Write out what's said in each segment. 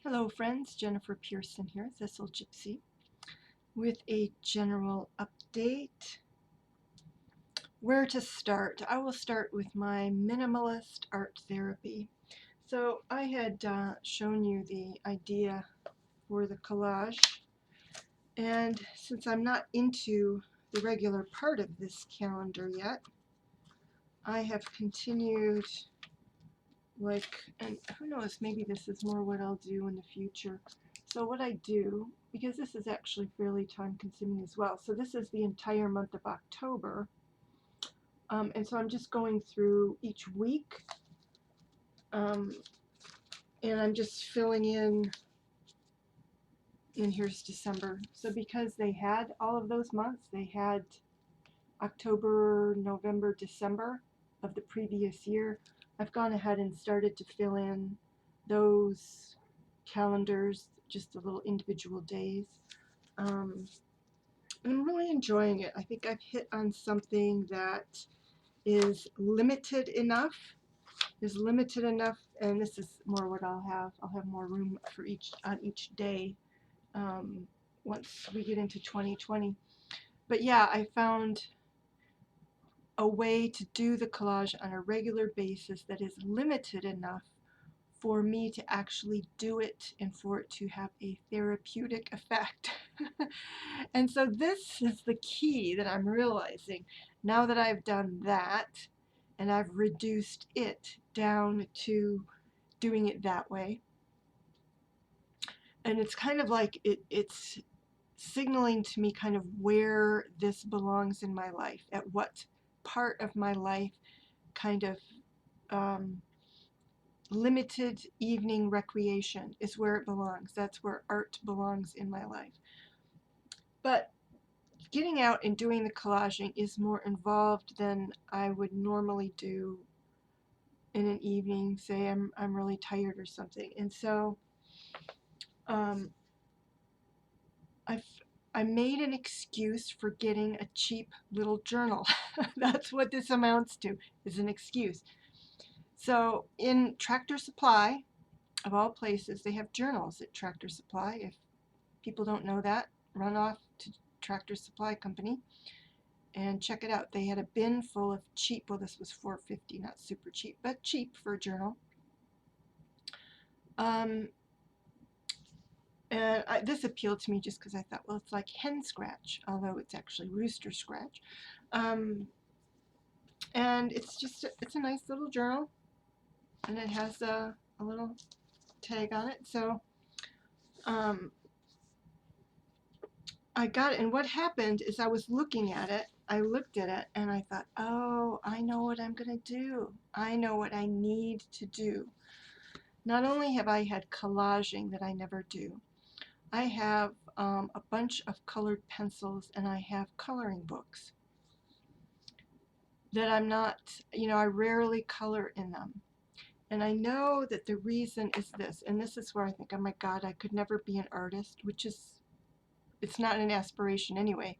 Hello friends, Jennifer Pearson here, Thistle Gypsy, with a general update. Where to start? I will start with my minimalist art therapy. So I had shown you the idea for the collage, and since I'm not into the regular part of this calendar yet, I have continued and who knows, maybe this is more what I'll do in the future. So what I do, because this is actually fairly time consuming as well, so this is the entire month of October, and so I'm just going through each week, um, and I'm just filling in, and here's December. So because they had all of those months, they had October, November, December of the previous year, I've gone ahead and started to fill in those calendars, just the little individual days. Um, and I'm really enjoying it. I think I've hit on something that is limited enough, and this is more what I'll have. I'll have more room for each day um, once we get into 2020. But yeah, I found a way to do the collage on a regular basis that is limited enough for me to actually do it and for it to have a therapeutic effect. And so this is the key that I'm realizing now that I've done that and I've reduced it down to doing it that way. And it's kind of like it's signaling to me kind of where this belongs in my life, at what part of my life kind of um, limited evening recreation is where it belongs. That's where art belongs in my life. But getting out and doing the collaging is more involved than I would normally do in an evening. Say I'm really tired or something. And so um, I've I made an excuse for getting a cheap little journal. That's what this amounts to, is an excuse. So in Tractor Supply, of all places, they have journals at Tractor Supply. If people don't know that, run off to Tractor Supply Company and check it out. They had a bin full of cheap, well, this was $4.50, not super cheap, but cheap for a journal. Um, this appealed to me just because I thought, well, it's like hen scratch, although it's actually rooster scratch. Um, and it's a nice little journal, and it has a little tag on it. So um, I got it, and what happened is I was looking at it. I looked at it and I thought, oh, I know what I'm going to do. I know what I need to do. Not only have I had collaging that I never do, I have a bunch of colored pencils and I have coloring books that I'm not, I rarely color in them. And I know that the reason is this, and this is where I think, oh my God, I could never be an artist, which is, it's not an aspiration anyway.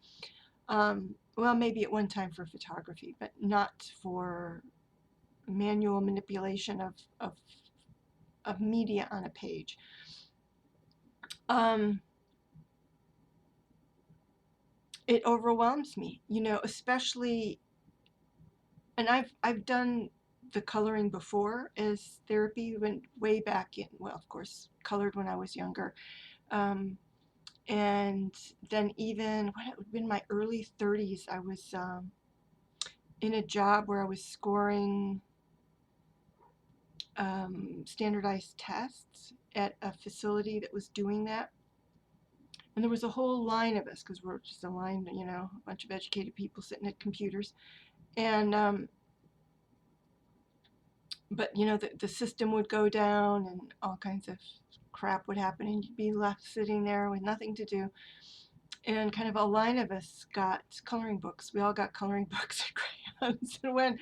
Well, maybe at one time for photography, but not for manual manipulation of media on a page. Um, it overwhelms me, especially, and I've done the coloring before as therapy, went way back in, well, of course, colored when I was younger. Um, and then even when it would have been my early 30s, I was in a job where I was scoring standardized tests at a facility that was doing that. And there was a whole line of us, because we're just a line, a bunch of educated people sitting at computers. And, but, the system would go down and all kinds of crap would happen, and you'd be left sitting there with nothing to do. And kind of a line of us got coloring books. We all got coloring books and crayons.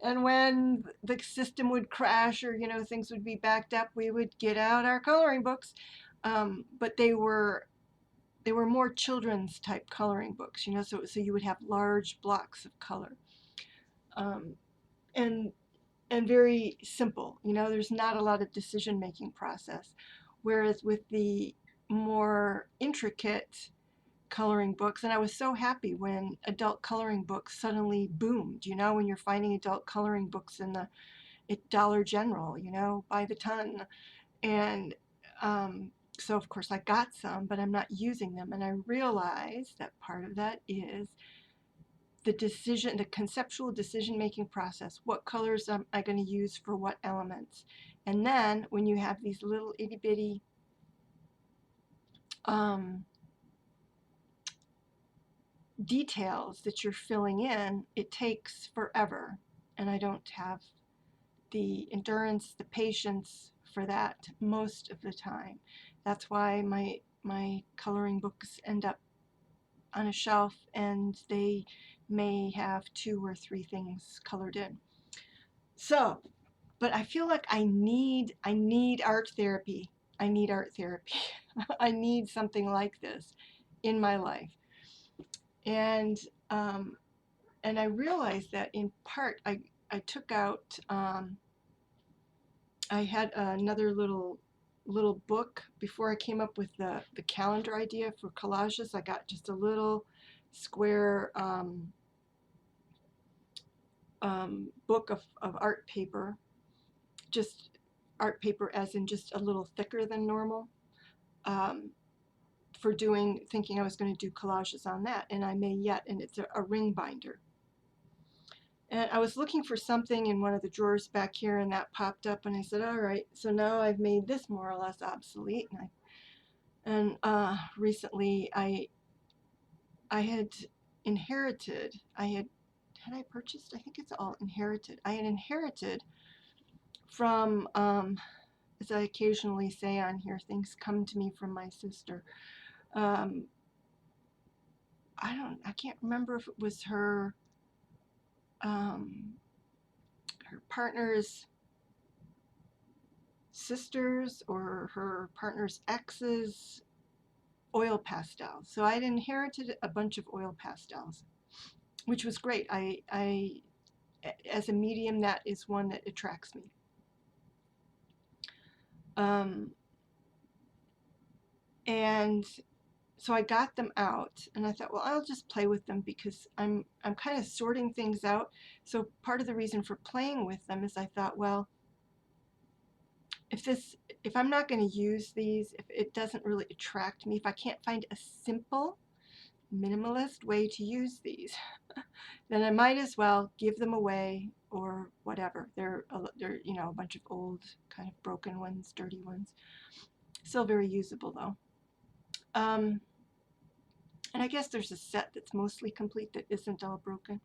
And when the system would crash or things would be backed up, we would get out our coloring books. But they were more children's type coloring books, so you would have large blocks of color, um, and and very simple. There's not a lot of decision making process. Whereas with the more intricate coloring books, and I was so happy when adult coloring books suddenly boomed, when you're finding adult coloring books in the at Dollar General, by the ton. And um, so, of course, I got some, but I'm not using them. And I realized that part of that is the conceptual decision making process. What colors am I going to use for what elements? And then when you have these little itty bitty um, details that you're filling in, it takes forever. And I don't have the endurance, the patience for that most of the time. That's why my coloring books end up on a shelf and they may have 2 or 3 things colored in. So, but I feel like I need art therapy. I need art therapy. I need something like this in my life. And um, and I realized that in part I took out I had another little book before I came up with the calendar idea for collages. I got just a little square book of art paper, just art paper as in just a little thicker than normal, um, for thinking I was going to do collages on that, and I may yet, and it's a ring binder. And I was looking for something in one of the drawers back here, and that popped up, and I said, all right, so now I've made this more or less obsolete. And recently I had inherited, had I purchased? I think it's all inherited. I had inherited from, as I occasionally say on here, things come to me from my sister. Um, I can't remember if it was um, her partner's sisters or her partner's ex's oil pastels. So I'd inherited a bunch of oil pastels, which was great. As a medium, that is one that attracts me. Um, and so I got them out, and I thought, well, I'll just play with them because I'm kind of sorting things out. So part of the reason for playing with them is I thought, well, if I'm not going to use these, if it doesn't really attract me, if I can't find a simple minimalist way to use these, then I might as well give them away or whatever. They're a bunch of old, kind of broken ones, dirty ones. Still very usable though. Um, and I guess there's a set that's mostly complete that isn't all broken.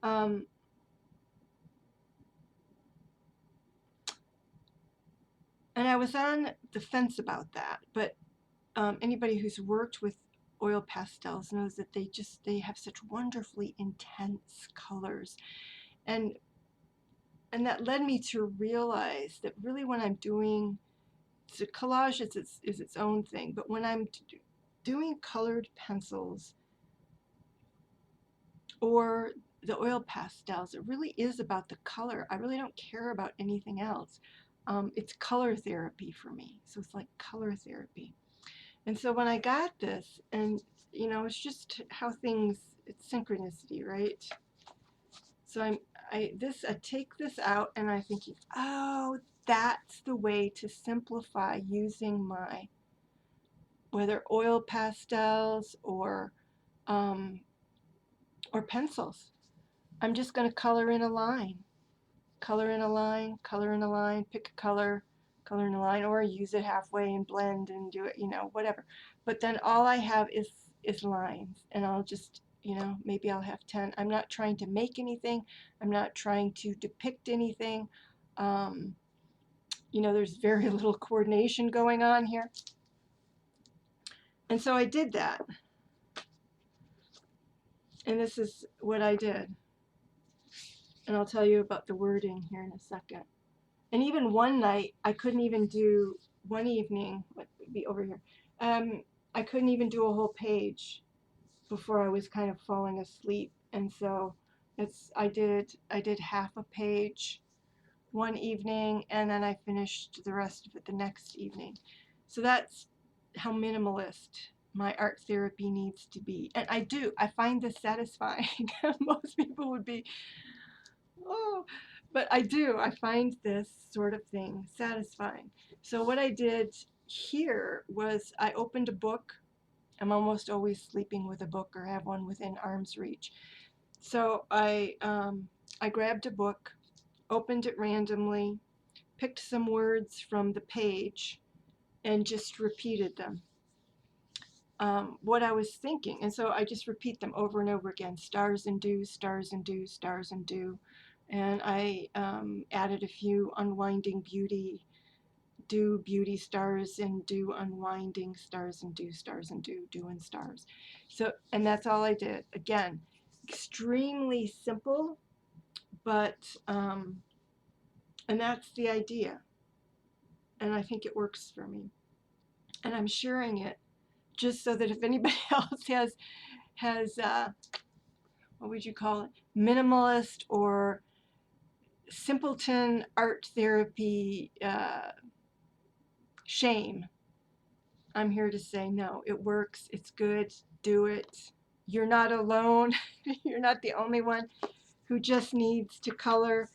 Um, and I was on the fence about that, but anybody who's worked with oil pastels knows that they have such wonderfully intense colors, and that led me to realize that really when I'm doing so collage is its own thing, but when I'm doing colored pencils or the oil pastels, it really is about the color. I really don't care about anything else. It's color therapy for me, so it's like color therapy. And so when I got this, and it's just how it's synchronicity, right? So I take this out and I'm thinking, oh, that's the way to simplify using my, whether oil pastels um, or pencils. I'm just going to color in a line, color in a line, color in a line, pick a color in a line, or use it halfway and blend and do it, whatever. But then all I have is lines, and I'll just, maybe I'll have 10. I'm not trying to make anything. I'm not trying to depict anything. Um, there's very little coordination going on here. And so I did that. And this is what I did. And I'll tell you about the wording here in a second. And even one night, I couldn't even do one evening, what would be over here, I couldn't even do a whole page before I was kind of falling asleep. And so I did half a page one evening, and then I finished the rest of it the next evening. So that's how minimalist my art therapy needs to be. And I find this satisfying. Most people would be, oh, but I find this sort of thing satisfying. So what I did here was I opened a book. I'm almost always sleeping with a book or have one within arm's reach. So I grabbed a book, opened it randomly, picked some words from the page, and just repeated them. What I was thinking. And so I just repeat them over and over again: stars and dew, stars and dew, stars and dew. And I added a few unwinding beauty, dew, beauty, stars and dew, unwinding, stars and dew, stars and dew, dew and stars. So, and that's all I did. Again, extremely simple, but, and that's the idea. And I think it works for me. And I'm sharing it just so that if anybody else has what would you call it, minimalist or simpleton art therapy shame, I'm here to say no, it works, it's good, do it. You're not alone. You're not the only one who just needs to color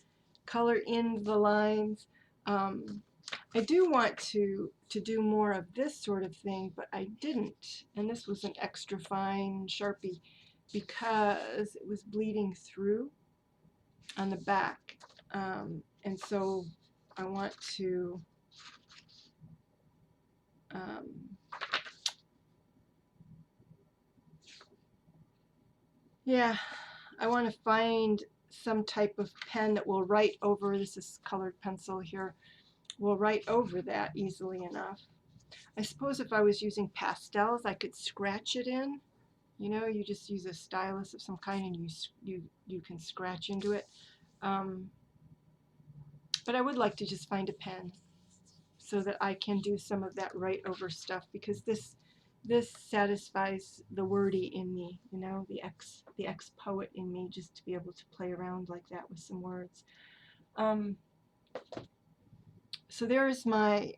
in the lines. I do want to do more of this sort of thing, but I didn't. And this was an extra fine Sharpie because it was bleeding through on the back. And so I want to yeah, I want to find some type of pen that will write over, this is colored pencil here, will write over that easily enough. I suppose if I was using pastels, I could scratch it in. You know, you just use a stylus of some kind and you can scratch into it. But I would like to just find a pen so that I can do some of that write over stuff, because this satisfies the wordy in me, you know, the ex poet in me, just to be able to play around like that with some words. So there's my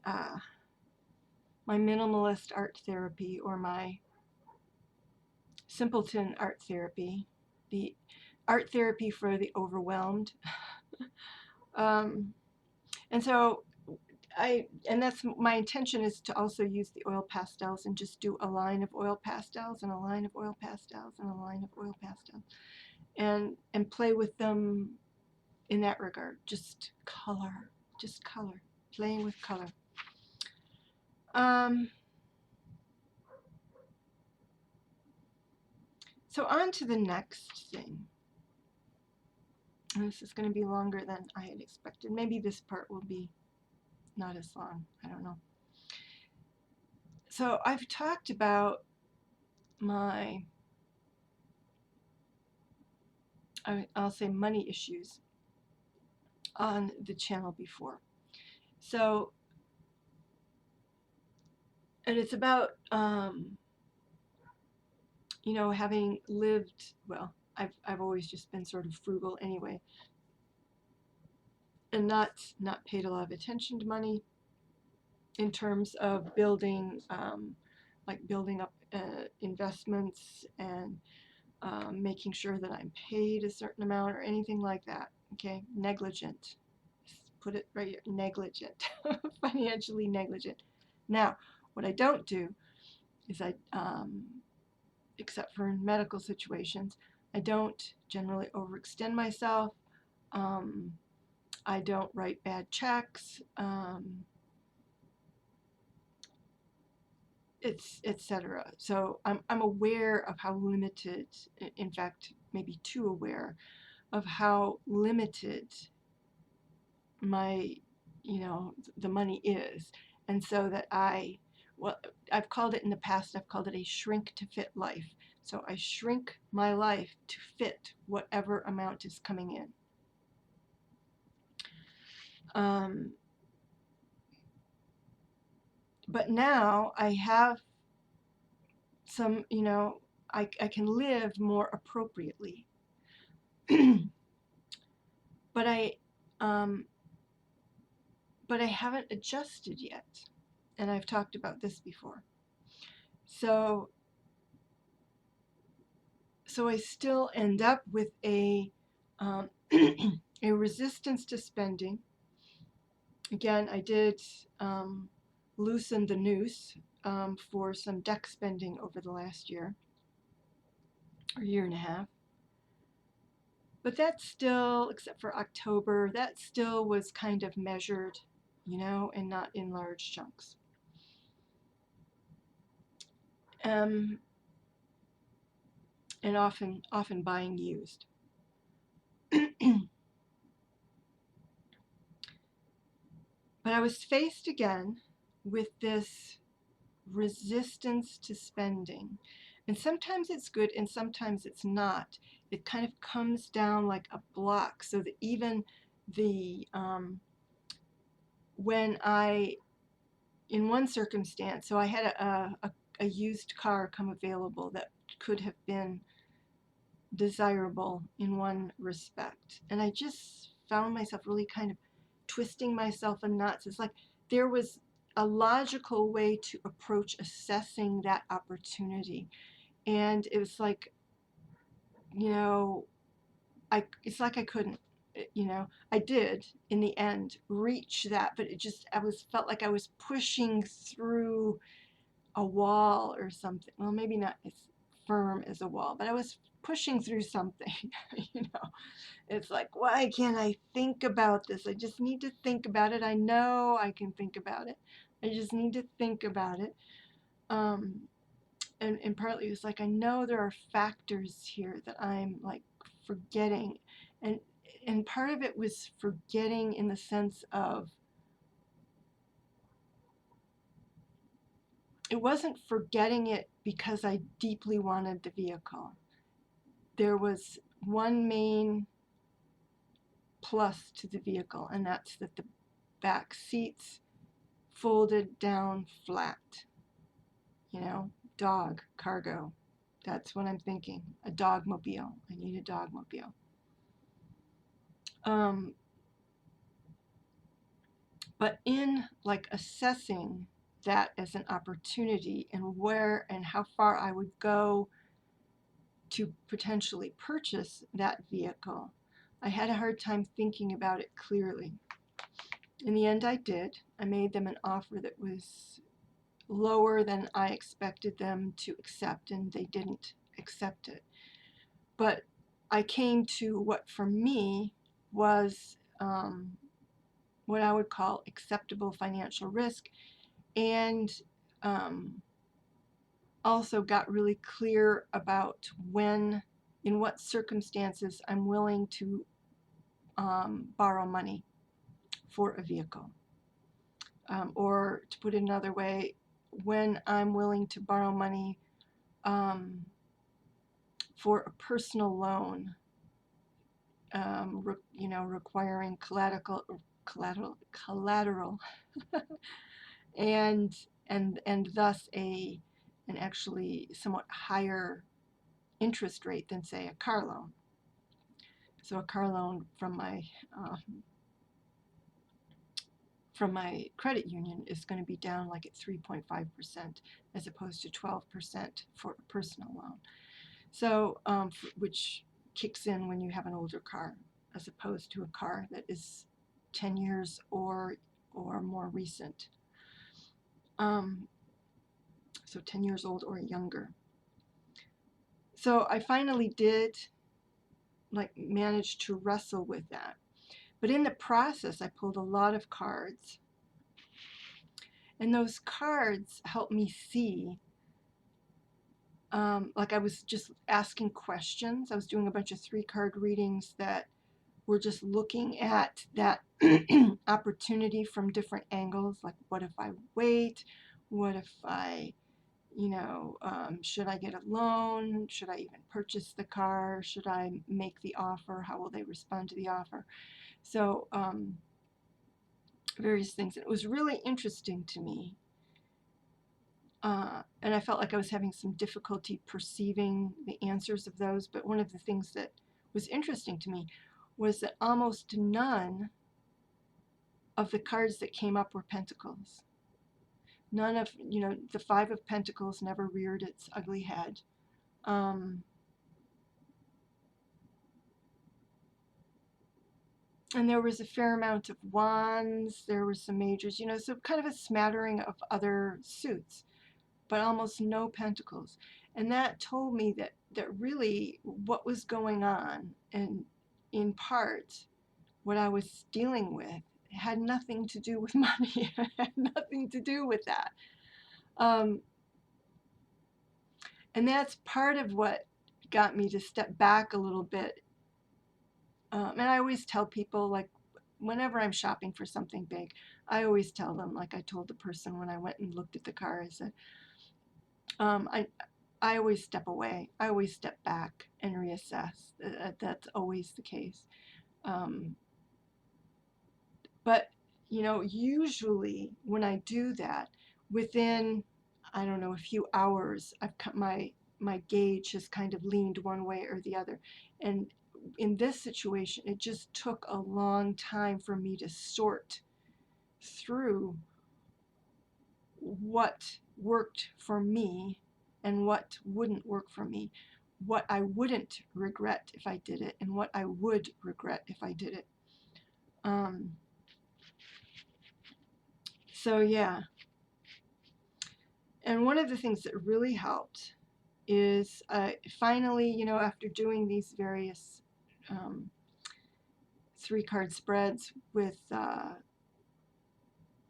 my minimalist art therapy, or my simpleton art therapy, the art therapy for the overwhelmed. And so and that's my intention, is to also use the oil pastels and just do a line of oil pastels and a line of oil pastels and a line of oil pastels, and play with them in that regard. Just color, playing with color. So on to the next thing. And this is going to be longer than I had expected. Maybe this part will be not as long. I don't know. So I've talked about my, I'll say, money issues on the channel before. So, and it's about, you know, having lived, well, I've always just been sort of frugal anyway, and not paid a lot of attention to money in terms of building, like building up investments and making sure that I'm paid a certain amount or anything like that. Okay, negligent. Put it right here, negligent, financially negligent. Now, what I don't do is except for in medical situations, I don't generally overextend myself. I don't write bad checks. It's etc. So I'm aware of how limited, in fact, maybe too aware of how limited my, you know, the money is. And so that well, I've called it in the past, I've called it a shrink to fit life. So I shrink my life to fit whatever amount is coming in. But now I have some, you know, I can live more appropriately. But I haven't adjusted yet. And I've talked about this before. So I still end up with um, a resistance to spending. Again, I did loosen the noose for some deck spending over the last year or year and a half. But that still, except for October, that still was kind of measured, and not in large chunks. Um, and often buying used. But I was faced again with this resistance to spending. And sometimes it's good and sometimes it's not. It kind of comes down like a block, so that even the when I in one circumstance, so I had a used car come available that could have been desirable in one respect, and I just found myself really kind of twisting myself in knots. It's like there was a logical way to approach assessing that opportunity, and it was like, you know, it's like I couldn't, I did in the end reach that, but I felt like I was pushing through a wall or something. Well, maybe not as firm as a wall, but I was pushing through something. you know. It's like, why can't I think about this? I just need to think about it. I know I can think about it. I just need to think about it. Um, and partly it's like I know there are factors here that I'm like forgetting, and part of it was forgetting in the sense of it wasn't forgetting it because I deeply wanted the vehicle. There was one main plus to the vehicle, and that's that the back seats folded down flat. Dog, cargo. That's what I'm thinking. A dogmobile. I need a dogmobile. Um, but in like assessing that as an opportunity and where and how far I would go to potentially purchase that vehicle, I had a hard time thinking about it clearly. In the end, I did. I made them an offer that was lower than I expected them to accept, and they didn't accept it. But I came to what for me was what I would call acceptable financial risk, and um, also got really clear about in what circumstances I'm willing to borrow money for a vehicle. Or to put it another way, when I'm willing to borrow money um, for a personal loan, requiring collateral, and thus an actually somewhat higher interest rate than, say, a car loan. So a car loan uh, from my credit union is going to be down like at 3.5% as opposed to 12% for a personal loan. So which kicks in when you have an older car as opposed to a car that is 10 years or more recent. So 10 years old or younger. So I finally did like manage to wrestle with that. But in the process, I pulled a lot of cards. And those cards helped me see, like I was just asking questions. I was doing a bunch of 3-card readings that were just looking at that opportunity from different angles. Like, what if I wait? What if I, should I get a loan? Should I even purchase the car? Should I make the offer? How will they respond to the offer? So various things. It was really interesting to me. And I felt like I was having some difficulty perceiving the answers of those. But one of the things that was interesting to me was that almost none of the cards that came up were pentacles. None of, the Five of Pentacles never reared its ugly head. Um, and there was a fair amount of wands. There were some majors, so kind of a smattering of other suits, but almost no pentacles. And that told me that really what was going on, and in part what I was dealing with, had nothing to do with money. It had nothing to do with that. Um, and that's part of what got me to step back a little bit. And I always tell people, like, whenever I'm shopping for something big, I always tell them, like I told the person when I went and looked at the car, I said, um, I, I always step away. I always step back and reassess. That's always the case. Um, but, usually when I do that, within, I don't know, a few hours, I've cut my gauge has kind of leaned one way or the other. And in this situation, it just took a long time for me to sort through what worked for me and what wouldn't work for me, what I wouldn't regret if I did it, and what I would regret if I did it. So yeah, and one of the things that really helped is finally, after doing these various um, 3-card spreads with, I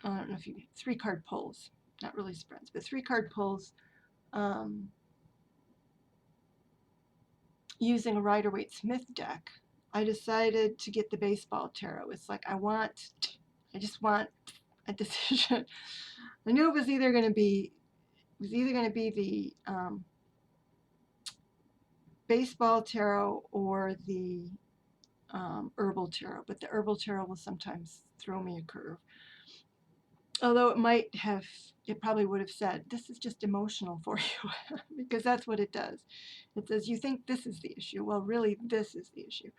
don't know if you, 3-card pulls, not really spreads, but 3-card pulls, um, using a Rider-Waite-Smith deck, I decided to get the baseball tarot. It's like I just want a decision. I knew it was either going to be the baseball tarot or the herbal tarot, but the herbal tarot will sometimes throw me a curve. Although it probably would have said, this is just emotional for you, because that's what it does. It says, you think this is the issue. Well, really, this is the issue.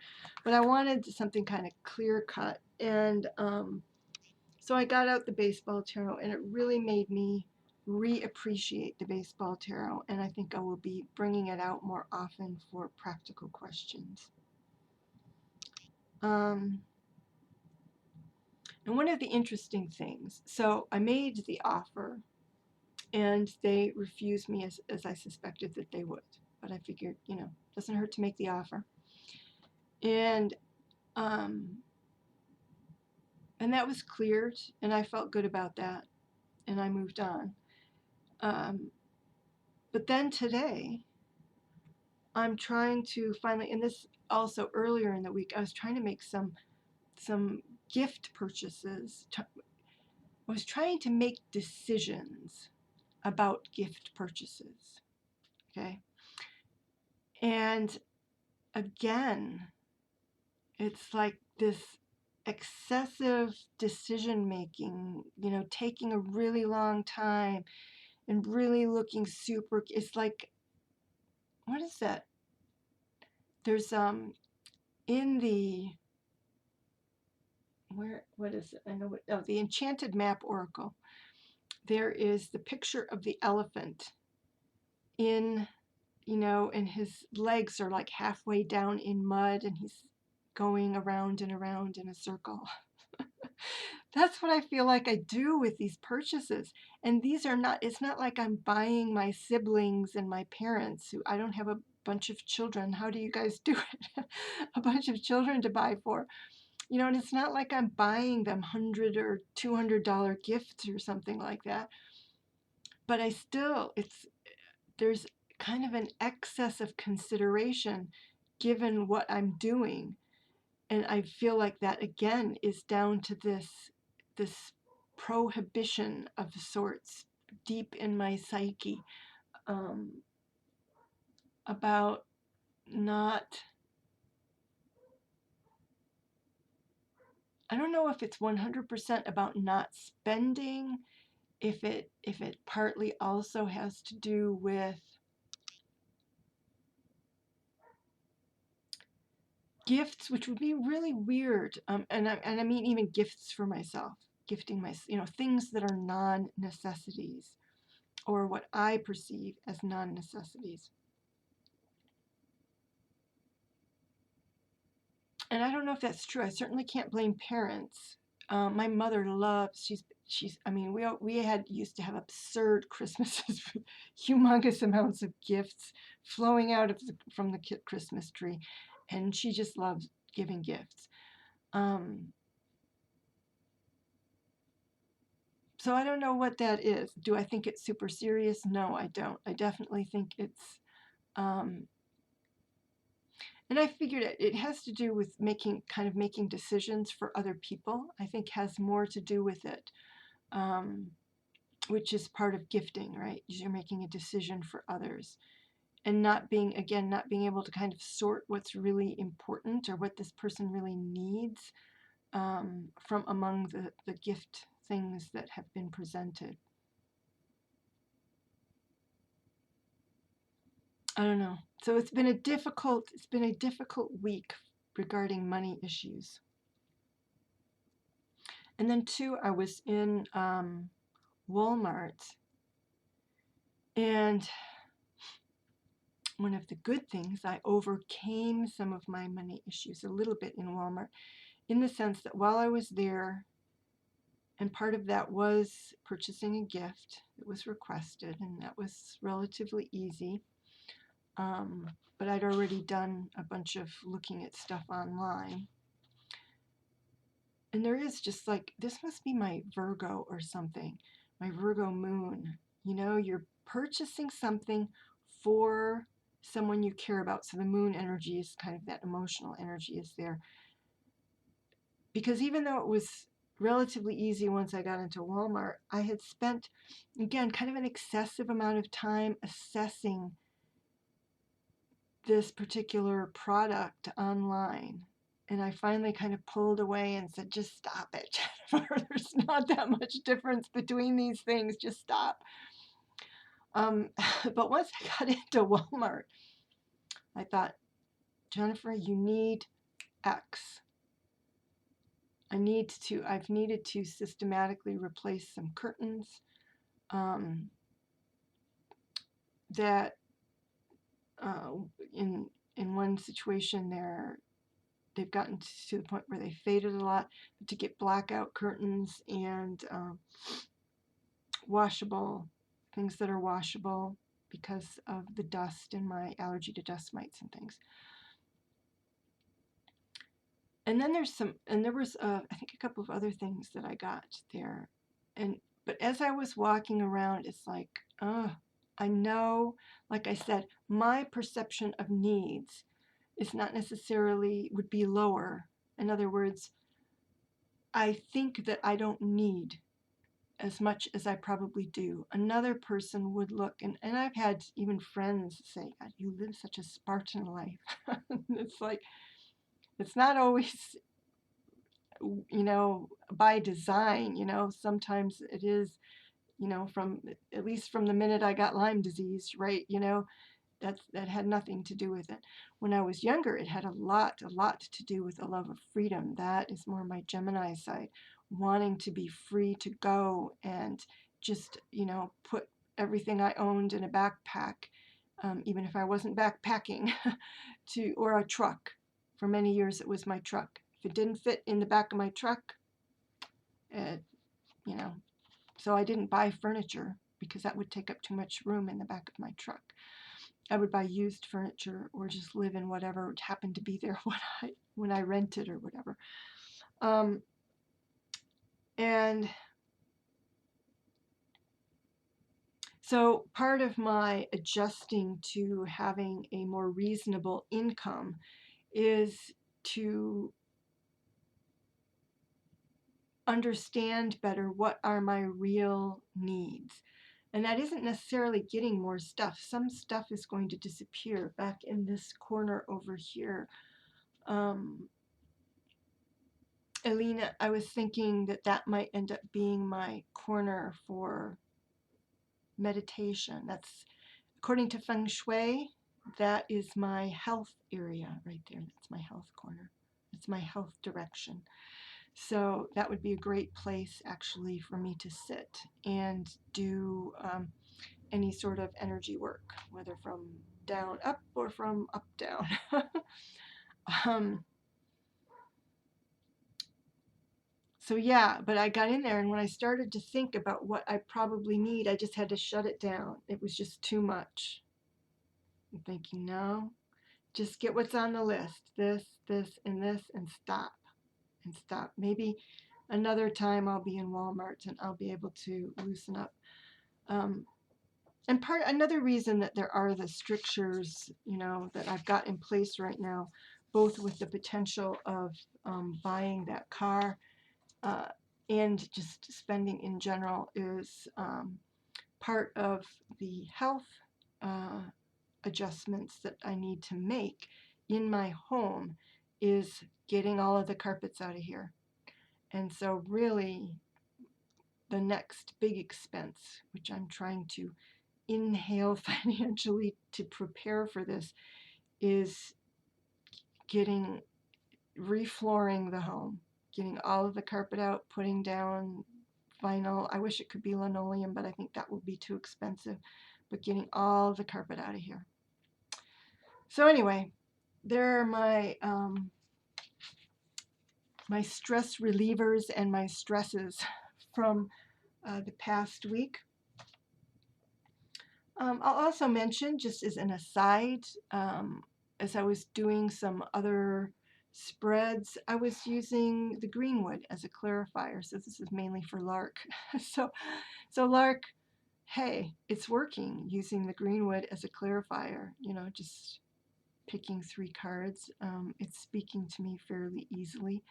But I wanted something kind of clear cut. And so I got out the baseball tarot, and it really made me reappreciate the baseball tarot. And I think I will be bringing it out more often for practical questions. And one of the interesting things, so I made the offer, and they refused me as I suspected that they would. But I figured, doesn't hurt to make the offer. And and that was cleared, and I felt good about that, and I moved on. But then today, I'm trying to finally, and this also earlier in the week, I was trying to make some gift purchases. I was trying to make decisions about gift purchases. Okay. And again, it's like this excessive decision making, taking a really long time and really looking super. It's like, what is that? There's in the, what is it? I know what, oh, the Enchanted Map Oracle. There is the picture of the elephant in, and his legs are like halfway down in mud, and he's going around and around in a circle. That's what I feel like I do with these purchases. And these are not, it's not like I'm buying my siblings and my parents, who I don't have a bunch of children. How do you guys do it? A bunch of children to buy for. And it's not like I'm buying them $100 or $200 gifts or something like that. But there's kind of an excess of consideration given what I'm doing. And I feel like that again is down to this prohibition of sorts deep in my psyche, about not, I don't know if it's 100% about not spending, if it partly also has to do with gifts, which would be really weird, and I mean even gifts for myself. gifting my, things that are non-necessities, or what I perceive as non-necessities. And I don't know if that's true. I certainly can't blame parents. My mother loves, I mean, we had used to have absurd Christmases with humongous amounts of gifts flowing out from the Christmas tree. And she just loves giving gifts. So I don't know what that is. Do I think it's super serious? No, I don't. I definitely think it's, and I figured it has to do with making decisions for other people. I think has more to do with it, which is part of gifting, right? You're making a decision for others and not being able to kind of sort what's really important or what this person really needs, from among the gift things that have been presented. I don't know. So it's been a difficult week regarding money issues. And then too, I was in Walmart, and one of the good things, I overcame some of my money issues a little bit in Walmart, in the sense that while I was there, and part of that was purchasing a gift that was requested, and that was relatively easy. But I'd already done a bunch of looking at stuff online. And there is just like, this must be my Virgo or something, my Virgo moon. You're purchasing something for someone you care about. So the moon energy is kind of that emotional energy is there. Because even though it was relatively easy once I got into Walmart, I had spent, again, kind of an excessive amount of time assessing this particular product online. And I finally kind of pulled away and said, just stop it, Jennifer. There's not that much difference between these things. Just stop. But once I got into Walmart, I thought, Jennifer, you need X. I've needed to systematically replace some curtains, that in one situation they've gotten to the point where they faded a lot, but to get blackout curtains and washable, things that are washable because of the dust and my allergy to dust mites and things. And then there was I think a couple of other things that I got there. But as I was walking around, it's like, I know, like I said, my perception of needs is not necessarily would be lower. In other words, I think that I don't need as much as I probably do. Another person would look, and I've had even friends say, God, you live such a Spartan life. It's like, it's not always, by design, sometimes it is, from, at least from the minute I got Lyme disease, right? That had nothing to do with it. When I was younger, it had a lot to do with a love of freedom. That is more my Gemini side, wanting to be free to go and just, put everything I owned in a backpack, even if I wasn't backpacking, or a truck. For many years, it was my truck. If it didn't fit in the back of my truck, it, you know, so I didn't buy furniture because that would take up too much room in the back of my truck. I would buy used furniture or just live in whatever happened to be there when I rented or whatever. And so part of my adjusting to having a more reasonable income is to understand better what are my real needs. And that isn't necessarily getting more stuff. Some stuff is going to disappear. Back in this corner over here, Alina, I was thinking that might end up being my corner for meditation. That's, according to Feng Shui, that is my health area right there. That's my health corner. That's my health direction. So that would be a great place actually for me to sit and do any sort of energy work, whether from down up or from up down. um, so yeah, but I got in there, and when I started to think about what I probably need, I just had to shut it down. It was just too much. I'm thinking, no, just get what's on the list, this, and stop, and stop. Maybe another time I'll be in Walmart and I'll be able to loosen up. Um, and another reason that there are the strictures, that I've got in place right now, both with the potential of buying that car uh, and just spending in general, is part of the health uh, adjustments that I need to make in my home is getting all of the carpets out of here. And so really the next big expense, which I'm trying to inhale financially to prepare for this, is getting reflooring the home, getting all of the carpet out, putting down vinyl. I wish it could be linoleum, but I think that would be too expensive. But getting all the carpet out of here. So anyway, there are my stress relievers and my stresses from the past week. I'll also mention, just as an aside, as I was doing some other spreads, I was using the greenwood as a clarifier. So this is mainly for Lark. so Lark, hey, it's working using the greenwood as a clarifier. Just picking 3 cards. It's speaking to me fairly easily.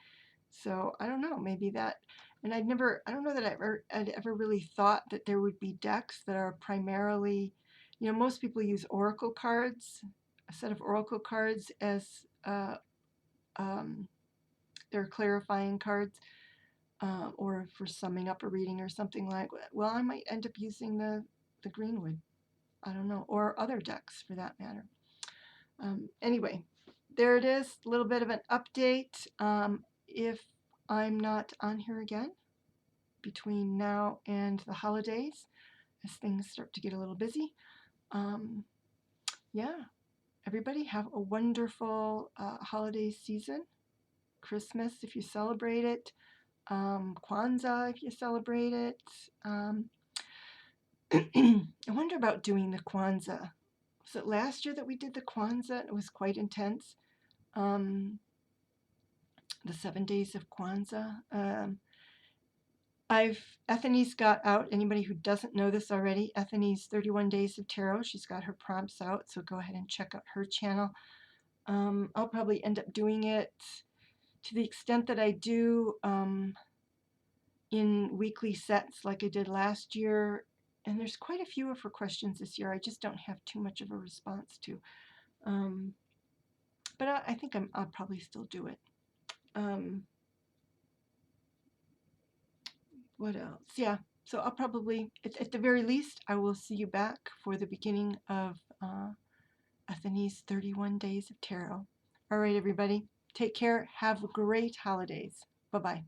So I don't know, maybe that, and I don't know that I'd ever really thought that there would be decks that are primarily, most people use oracle cards, a set of oracle cards as um, their clarifying cards, or for summing up a reading or something like that. Well, I might end up using the greenwood. I don't know, or other decks for that matter. Anyway, there it is, a little bit of an update. If I'm not on here again between now and the holidays, as things start to get a little busy, yeah, everybody have a wonderful holiday season. Christmas if you celebrate it, Kwanzaa if you celebrate it. I wonder about doing the Kwanzaa. Was it last year that we did the Kwanzaa? It was quite intense. The 7 days of Kwanzaa. Ethany's got out, anybody who doesn't know this already, Ethany's 31 Days of Tarot. She's got her prompts out, so go ahead and check out her channel. I'll probably end up doing it to the extent that I do in weekly sets like I did last year. And there's quite a few of her questions this year I just don't have too much of a response to. But I think I'll probably still do it. What else? Yeah, so I'll probably, at the very least, I will see you back for the beginning of Ethany's 31 Days of Tarot. All right, everybody, take care. Have great holidays. Bye-bye.